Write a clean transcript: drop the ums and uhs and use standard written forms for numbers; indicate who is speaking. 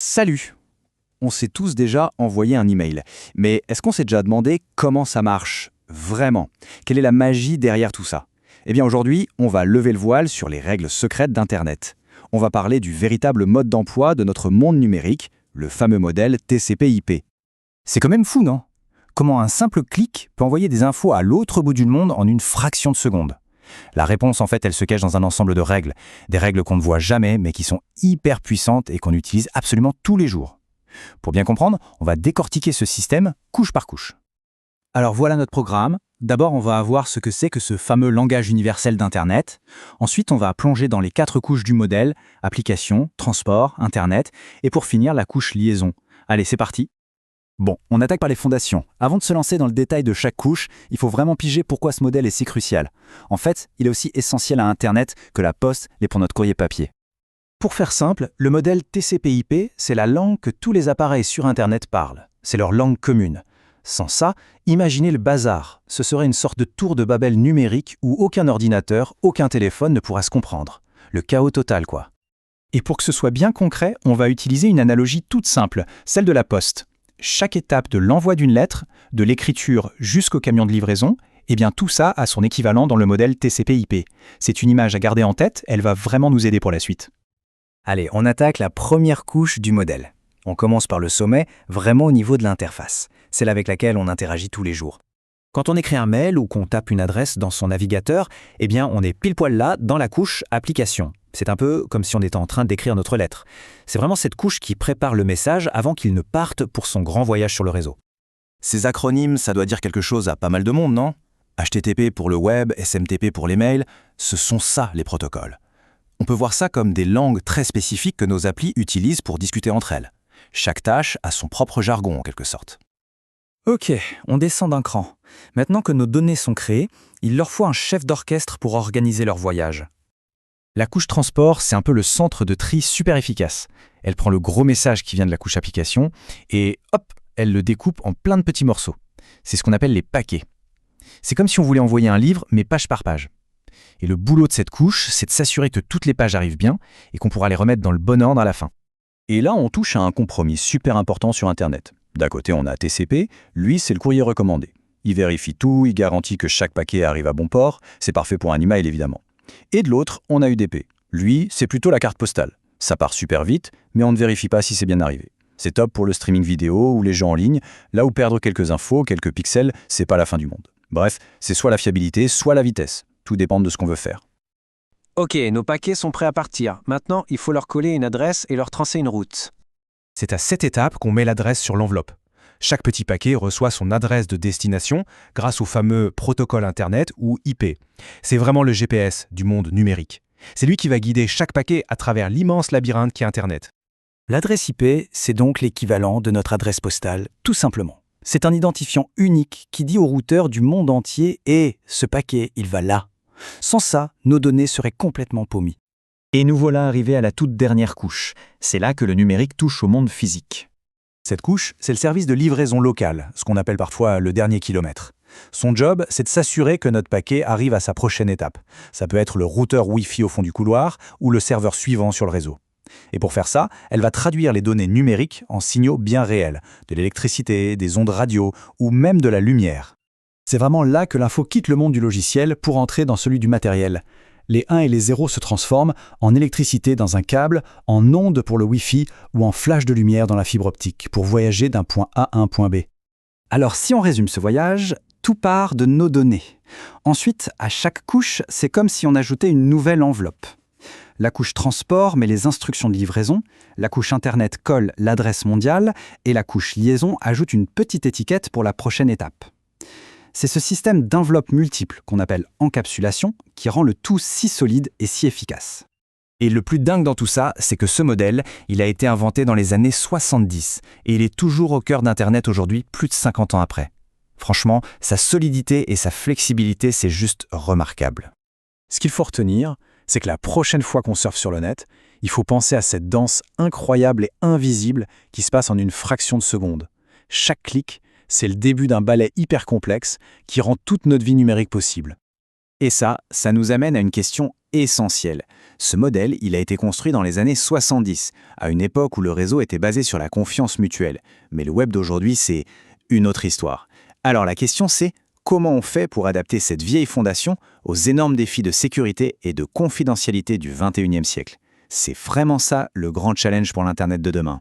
Speaker 1: Salut! On s'est tous déjà envoyé un email. Mais est-ce qu'on s'est déjà demandé comment ça marche vraiment? Quelle est la magie derrière tout ça? Eh bien aujourd'hui, on va lever le voile sur les règles secrètes d'Internet. On va parler du véritable mode d'emploi de notre monde numérique, le fameux modèle TCP/IP.
Speaker 2: C'est quand même fou, non? Comment un simple clic peut envoyer des infos à l'autre bout du monde en une fraction de seconde? La réponse, en fait, elle se cache dans un ensemble de règles. Des règles qu'on ne voit jamais, mais qui sont hyper puissantes et qu'on utilise absolument tous les jours. Pour bien comprendre, on va décortiquer ce système couche par couche.
Speaker 3: Alors voilà notre programme. D'abord, on va voir ce que c'est que ce fameux langage universel d'Internet. Ensuite, on va plonger dans les 4 couches du modèle, application, transport, Internet, et pour finir, la couche liaison. Allez, c'est parti.
Speaker 2: Bon, on attaque par les fondations. Avant de se lancer dans le détail de chaque couche, il faut vraiment piger pourquoi ce modèle est si crucial. En fait, il est aussi essentiel à Internet que la poste l'est pour notre courrier papier.
Speaker 3: Pour faire simple, le modèle TCP/IP, c'est la langue que tous les appareils sur Internet parlent. C'est leur langue commune. Sans ça, imaginez le bazar. Ce serait une sorte de tour de Babel numérique où aucun ordinateur, aucun téléphone ne pourra se comprendre. Le chaos total, quoi. Et pour que ce soit bien concret, on va utiliser une analogie toute simple, celle de la poste. Chaque étape de l'envoi d'une lettre, de l'écriture jusqu'au camion de livraison, eh bien tout ça a son équivalent dans le modèle TCP/IP. C'est une image à garder en tête, elle va vraiment nous aider pour la suite.
Speaker 2: Allez, on attaque la première couche du modèle. On commence par le sommet, vraiment au niveau de l'interface, celle avec laquelle on interagit tous les jours. Quand on écrit un mail ou qu'on tape une adresse dans son navigateur, eh bien on est pile poil là dans la couche application. C'est un peu comme si on était en train d'écrire notre lettre. C'est vraiment cette couche qui prépare le message avant qu'il ne parte pour son grand voyage sur le réseau.
Speaker 1: Ces acronymes, ça doit dire quelque chose à pas mal de monde, non? HTTP pour le web, SMTP pour les mails, ce sont ça les protocoles. On peut voir ça comme des langues très spécifiques que nos applis utilisent pour discuter entre elles. Chaque tâche a son propre jargon en quelque sorte.
Speaker 3: Ok, on descend d'un cran. Maintenant que nos données sont créées, il leur faut un chef d'orchestre pour organiser leur voyage.
Speaker 2: La couche transport, c'est un peu le centre de tri super efficace. Elle prend le gros message qui vient de la couche application et hop, elle le découpe en plein de petits morceaux. C'est ce qu'on appelle les paquets. C'est comme si on voulait envoyer un livre, mais page par page. Et le boulot de cette couche, c'est de s'assurer que toutes les pages arrivent bien et qu'on pourra les remettre dans le bon ordre à la fin.
Speaker 1: Et là, on touche à un compromis super important sur Internet. D'un côté, on a TCP, lui, c'est le courrier recommandé. Il vérifie tout, il garantit que chaque paquet arrive à bon port, c'est parfait pour un email évidemment. Et de l'autre, on a UDP. Lui, c'est plutôt la carte postale. Ça part super vite, mais on ne vérifie pas si c'est bien arrivé. C'est top pour le streaming vidéo ou les jeux en ligne, là où perdre quelques infos, quelques pixels, c'est pas la fin du monde. Bref, c'est soit la fiabilité, soit la vitesse. Tout dépend de ce qu'on veut faire.
Speaker 4: Ok, nos paquets sont prêts à partir. Maintenant, il faut leur coller une adresse et leur tracer une route.
Speaker 5: C'est à cette étape qu'on met l'adresse sur l'enveloppe. Chaque petit paquet reçoit son adresse de destination grâce au fameux protocole Internet ou IP. C'est vraiment le GPS du monde numérique. C'est lui qui va guider chaque paquet à travers l'immense labyrinthe qu'est Internet.
Speaker 3: L'adresse IP, c'est donc l'équivalent de notre adresse postale, tout simplement. C'est un identifiant unique qui dit au routeur du monde entier « Eh, ce paquet, il va là ». Sans ça, nos données seraient complètement paumées.
Speaker 2: Et nous voilà arrivés à la toute dernière couche. C'est là que le numérique touche au monde physique.
Speaker 3: Cette couche, c'est le service de livraison local, ce qu'on appelle parfois le dernier kilomètre. Son job, c'est de s'assurer que notre paquet arrive à sa prochaine étape. Ça peut être le routeur Wi-Fi au fond du couloir ou le serveur suivant sur le réseau. Et pour faire ça, elle va traduire les données numériques en signaux bien réels, de l'électricité, des ondes radio ou même de la lumière. C'est vraiment là que l'info quitte le monde du logiciel pour entrer dans celui du matériel. Les 1 et les 0 se transforment en électricité dans un câble, en ondes pour le Wi-Fi ou en flash de lumière dans la fibre optique pour voyager d'un point A à un point B. Alors si on résume ce voyage, tout part de nos données. Ensuite, à chaque couche, c'est comme si on ajoutait une nouvelle enveloppe. La couche transport met les instructions de livraison, la couche Internet colle l'adresse mondiale et la couche liaison ajoute une petite étiquette pour la prochaine étape. C'est ce système d'enveloppes multiples qu'on appelle encapsulation qui rend le tout si solide et si efficace.
Speaker 2: Et le plus dingue dans tout ça, c'est que ce modèle, il a été inventé dans les années 70 et il est toujours au cœur d'Internet aujourd'hui, plus de 50 ans après. Franchement, sa solidité et sa flexibilité, c'est juste remarquable.
Speaker 3: Ce qu'il faut retenir, c'est que la prochaine fois qu'on surfe sur le net, il faut penser à cette danse incroyable et invisible qui se passe en une fraction de seconde. Chaque clic, c'est le début d'un ballet hyper complexe qui rend toute notre vie numérique possible.
Speaker 1: Et ça nous amène à une question essentielle. Ce modèle, il a été construit dans les années 70, à une époque où le réseau était basé sur la confiance mutuelle. Mais le web d'aujourd'hui, c'est une autre histoire. Alors la question c'est, comment on fait pour adapter cette vieille fondation aux énormes défis de sécurité et de confidentialité du 21e siècle? C'est vraiment ça le grand challenge pour l'Internet de demain.